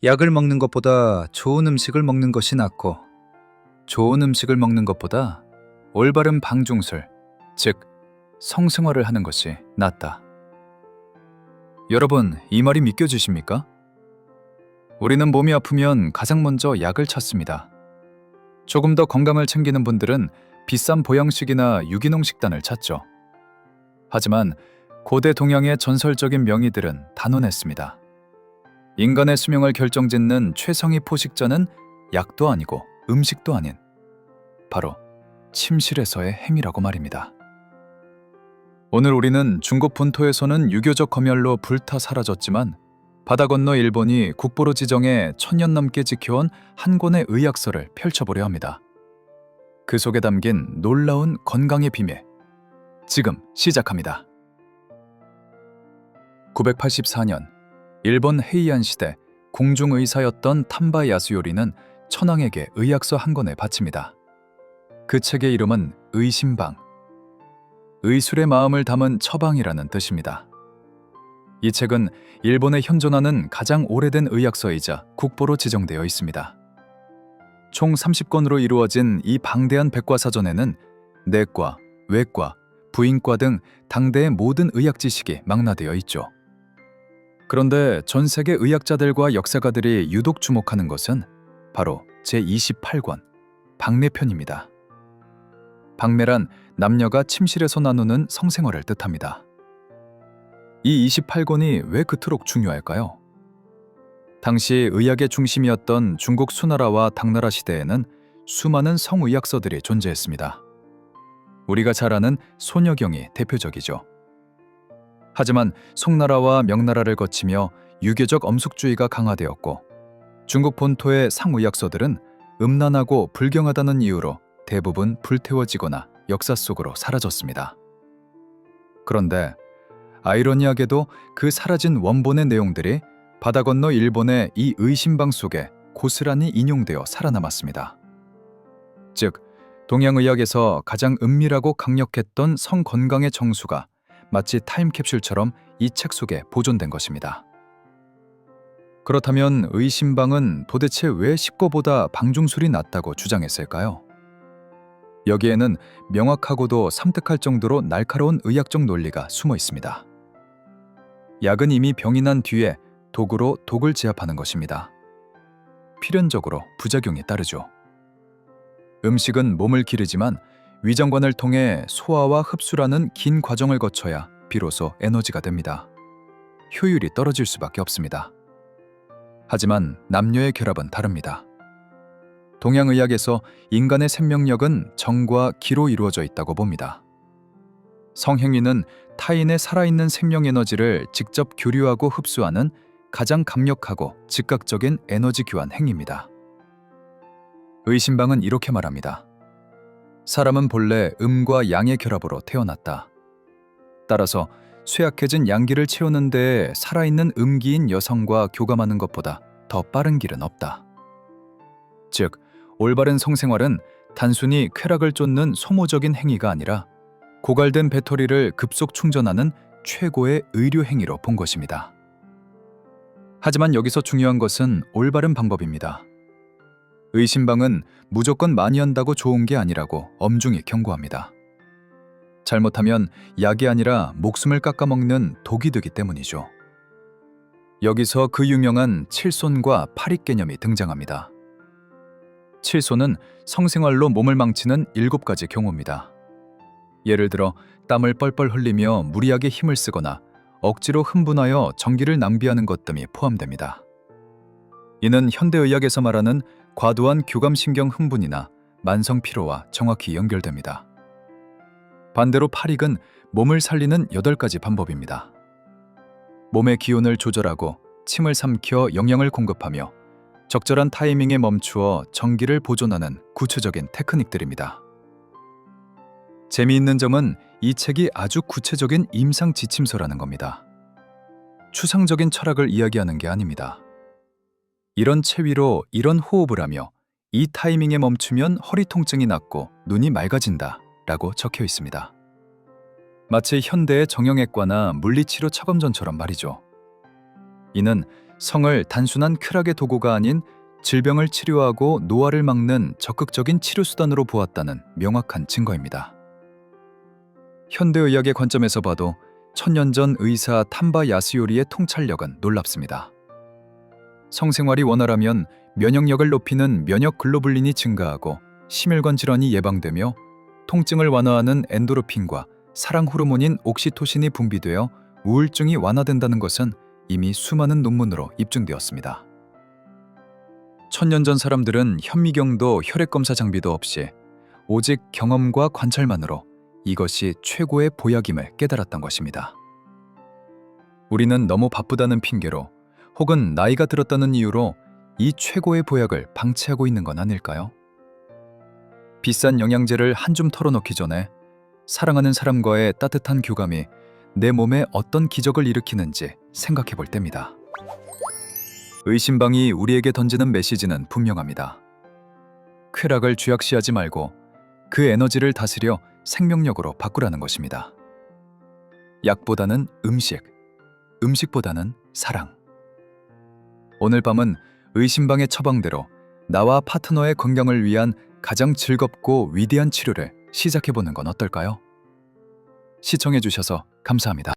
약을 먹는 것보다 좋은 음식을 먹는 것이 낫고, 좋은 음식을 먹는 것보다 올바른 방중술, 즉 성생활을 하는 것이 낫다. 여러분, 이 말이 믿겨지십니까? 우리는 몸이 아프면 가장 먼저 약을 찾습니다. 조금 더 건강을 챙기는 분들은 비싼 보양식이나 유기농 식단을 찾죠. 하지만 고대 동양의 전설적인 명의들은 단언했습니다. 인간의 수명을 결정짓는 최상위 포식자는 약도 아니고 음식도 아닌 바로 침실에서의 행위라고 말입니다. 오늘 우리는 중국 본토에서는 유교적 검열로 불타 사라졌지만 바다 건너 일본이 국보로 지정해 1000년 넘게 지켜온 한 권의 의학서를 펼쳐보려 합니다. 그 속에 담긴 놀라운 건강의 비밀, 지금 시작합니다. 984년 일본 헤이안 시대 궁중의사였던 탐바 야스요리는 천황에게 의학서 한 권을 바칩니다. 그 책의 이름은 의심방, 의술의 마음을 담은 처방이라는 뜻입니다. 이 책은 일본에 현존하는 가장 오래된 의학서이자 국보로 지정되어 있습니다. 총 30권으로 이루어진 이 방대한 백과사전에는 내과, 외과, 부인과 등 당대의 모든 의학 지식이 망라되어 있죠. 그런데 전 세계 의학자들과 역사가들이 유독 주목하는 것은 바로 제28권, 방매편입니다. 방매란 남녀가 침실에서 나누는 성생활을 뜻합니다. 이 28권이 왜 그토록 중요할까요? 당시 의학의 중심이었던 중국 수나라와 당나라 시대에는 수많은 성의학서들이 존재했습니다. 우리가 잘 아는 소녀경이 대표적이죠. 하지만 송나라와 명나라를 거치며 유교적 엄숙주의가 강화되었고 중국 본토의 상의학서들은 음란하고 불경하다는 이유로 대부분 불태워지거나 역사 속으로 사라졌습니다. 그런데 아이러니하게도 그 사라진 원본의 내용들이 바다 건너 일본의 이 의심방 속에 고스란히 인용되어 살아남았습니다. 즉, 동양의학에서 가장 은밀하고 강력했던 성건강의 정수가 마치 타임캡슐처럼 이 책 속에 보존된 것입니다. 그렇다면 의심방은 도대체 왜 식고보다 방중술이 낫다고 주장했을까요? 여기에는 명확하고도 섬뜩할 정도로 날카로운 의학적 논리가 숨어 있습니다. 약은 이미 병이 난 뒤에 독으로 독을 제압하는 것입니다. 필연적으로 부작용이 따르죠. 음식은 몸을 기르지만 위장관을 통해 소화와 흡수라는 긴 과정을 거쳐야 비로소 에너지가 됩니다. 효율이 떨어질 수밖에 없습니다. 하지만 남녀의 결합은 다릅니다. 동양의학에서 인간의 생명력은 정과 기로 이루어져 있다고 봅니다. 성행위는 타인의 살아있는 생명 에너지를 직접 교류하고 흡수하는 가장 강력하고 즉각적인 에너지 교환 행위입니다. 의심방은 이렇게 말합니다. 사람은 본래 음과 양의 결합으로 태어났다. 따라서 쇠약해진 양기를 채우는 데에 살아있는 음기인 여성과 교감하는 것보다 더 빠른 길은 없다. 즉, 올바른 성생활은 단순히 쾌락을 쫓는 소모적인 행위가 아니라 고갈된 배터리를 급속 충전하는 최고의 의료 행위로 본 것입니다. 하지만 여기서 중요한 것은 올바른 방법입니다. 의심방은 무조건 많이 한다고 좋은 게 아니라고 엄중히 경고합니다. 잘못하면 약이 아니라 목숨을 깎아먹는 독이 되기 때문이죠. 여기서 그 유명한 칠손과 팔익 개념이 등장합니다. 칠손은 성생활로 몸을 망치는 7가지 경우입니다. 예를 들어 땀을 뻘뻘 흘리며 무리하게 힘을 쓰거나 억지로 흥분하여 전기를 낭비하는 것 등이 포함됩니다. 이는 현대의학에서 말하는 과도한 교감신경 흥분이나 만성 피로와 정확히 연결됩니다. 반대로 팔익은 몸을 살리는 8가지 방법입니다. 몸의 기온을 조절하고 침을 삼켜 영양을 공급하며 적절한 타이밍에 멈추어 전기를 보존하는 구체적인 테크닉들입니다. 재미있는 점은 이 책이 아주 구체적인 임상 지침서라는 겁니다. 추상적인 철학을 이야기하는 게 아닙니다. 이런 체위로 이런 호흡을 하며 이 타이밍에 멈추면 허리 통증이 낫고 눈이 맑아진다 라고 적혀 있습니다. 마치 현대의 정형외과나 물리치료 차검전처럼 말이죠. 이는 성을 단순한 쾌락의 도구가 아닌 질병을 치료하고 노화를 막는 적극적인 치료 수단으로 보았다는 명확한 증거입니다. 현대의학의 관점에서 봐도 천년 전 의사 탐바 야스요리의 통찰력은 놀랍습니다. 성생활이 원활하면 면역력을 높이는 면역 글로불린이 증가하고 심혈관 질환이 예방되며 통증을 완화하는 엔도르핀과 사랑 호르몬인 옥시토신이 분비되어 우울증이 완화된다는 것은 이미 수많은 논문으로 입증되었습니다. 천년 전 사람들은 현미경도 혈액검사 장비도 없이 오직 경험과 관찰만으로 이것이 최고의 보약임을 깨달았던 것입니다. 우리는 너무 바쁘다는 핑계로 혹은 나이가 들었다는 이유로 이 최고의 보약을 방치하고 있는 건 아닐까요? 비싼 영양제를 한 줌 털어놓기 전에 사랑하는 사람과의 따뜻한 교감이 내 몸에 어떤 기적을 일으키는지 생각해 볼 때입니다. 의심방이 우리에게 던지는 메시지는 분명합니다. 쾌락을 쥐약시하지 말고 그 에너지를 다스려 생명력으로 바꾸라는 것입니다. 약보다는 음식, 음식보다는 사랑. 오늘 밤은 의심방의 처방대로 나와 파트너의 건강을 위한 가장 즐겁고 위대한 치료를 시작해보는 건 어떨까요? 시청해주셔서 감사합니다.